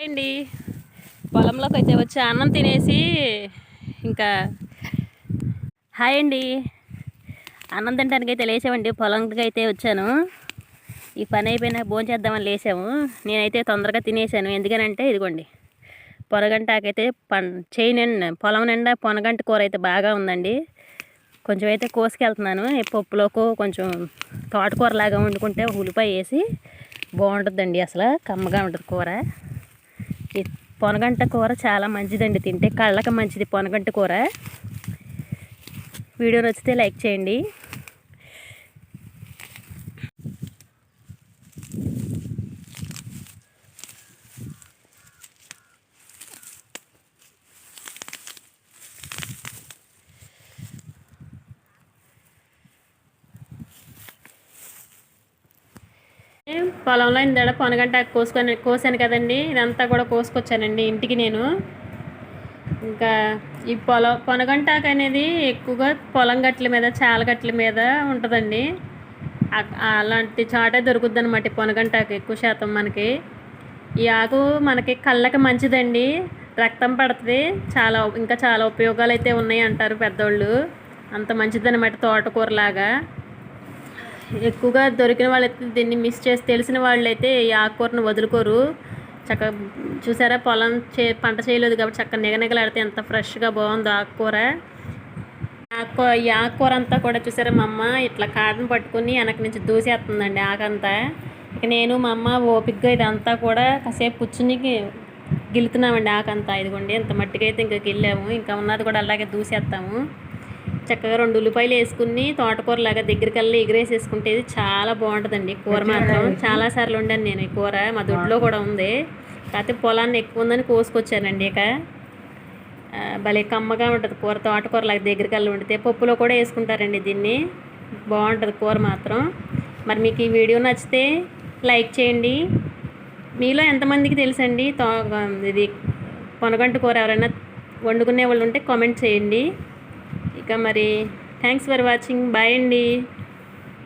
అండి పొలంలోకి అయితే వచ్చి అన్నం తినేసి ఇంకా హాయ్ అండి అన్నం తినడానికి అయితే లేచామండి. పొలంకి అయితే వచ్చాను. ఈ పని అయిపోయినా భోజనం చేద్దామని లేచాము. నేనైతే తొందరగా తినేసాను. ఎందుకనంటే ఇదిగోండి పొనగంటాకైతే చేయి నిండా పొలం నిండా పొనగంట కూర అయితే బాగా ఉందండి. కొంచెం అయితే కోసుకెళ్తున్నాను. పప్పులోకి కొంచెం తోటకూర లాగా వండుకుంటే ఉల్లిపాయ వేసి బాగుంటుందండి. అసలు కమ్మగా ఉంటుంది కూర. ఈ పొనగంట కూర చాలా మంచిదండి, తింటే కళ్ళకి మంచిది పొనగంట కూర. వీడియో నచ్చితే లైక్ చేయండి. పొలంలో ఇందాడ పొనగంట కోసాను కదండి. ఇదంతా కూడా కోసుకొచ్చానండి ఇంటికి నేను. ఇంకా ఈ పొనగంటాకు అనేది ఎక్కువగా పొలం గట్ల మీద చాలగట్ల మీద ఉంటుందండి. అలాంటి చాటే దొరుకుద్ది అనమాట. పొనగంటాకు ఎక్కువ శాతం మనకి ఈ ఆకు మనకి కళ్ళకి మంచిదండి. రక్తం పడుతుంది. ఇంకా చాలా ఉపయోగాలు అయితే ఉన్నాయి అంటారు పెద్దోళ్ళు. అంత మంచిదన్నమాట తోటకూరలాగా. ఎక్కువగా దొరికిన వాళ్ళైతే దీన్ని మిస్ చేసి తెలిసిన వాళ్ళైతే ఈ ఆకుకూరను వదులుకోరు. చక్కగా చూసారా పంట చేయలేదు కాబట్టి చక్కగా నిగనిగలాడితే ఎంత ఫ్రెష్గా బాగుందో ఆకుకూర. ఈ ఆకుకూర అంతా కూడా చూసారా మా అమ్మ ఇట్లా కాడను పట్టుకుని వెనక నుంచి దూసేస్తుందండి ఆకంతా. ఇక నేను మా అమ్మ ఓపికగా ఇదంతా కూడా కాసేపు కూర్చుని గిలుతున్నామండి ఆకంతా. ఇదిగోండి ఇంత మట్టిగా అయితే ఇంకా గిల్లాము. ఇంకా ఉన్నది కూడా అలాగే దూసేస్తాము. చక్కగా 2 ఉల్లిపాయలు వేసుకుని తోటకూరలాగా దగ్గరికి వెళ్ళి ఎగిరేసేసుకుంటే చాలా బాగుంటుందండి కూర మాత్రం. చాలాసార్లు వండాను నేను ఈ కూర. మా దొడ్లో కూడా ఉంది. కాకపోతే పొలాన్ని ఎక్కువ ఉందని కోసుకొచ్చానండి. ఇక భలే కమ్మగా ఉంటుంది కూర. తోటకూరలాగా దగ్గరికి వెళ్ళి వండితే పప్పులో కూడా వేసుకుంటారండి దీన్ని. బాగుంటుంది కూర మాత్రం. మరి మీకు ఈ వీడియో నచ్చితే లైక్ చేయండి. మీలో ఎంతమందికి తెలుసండి ఇది పొనగంట కూర? ఎవరైనా వండుకునే వాళ్ళు ఉంటే కామెంట్ చేయండి. ఇక మరి థ్యాంక్స్ ఫర్ వాచింగ్. బాయ్ అండి.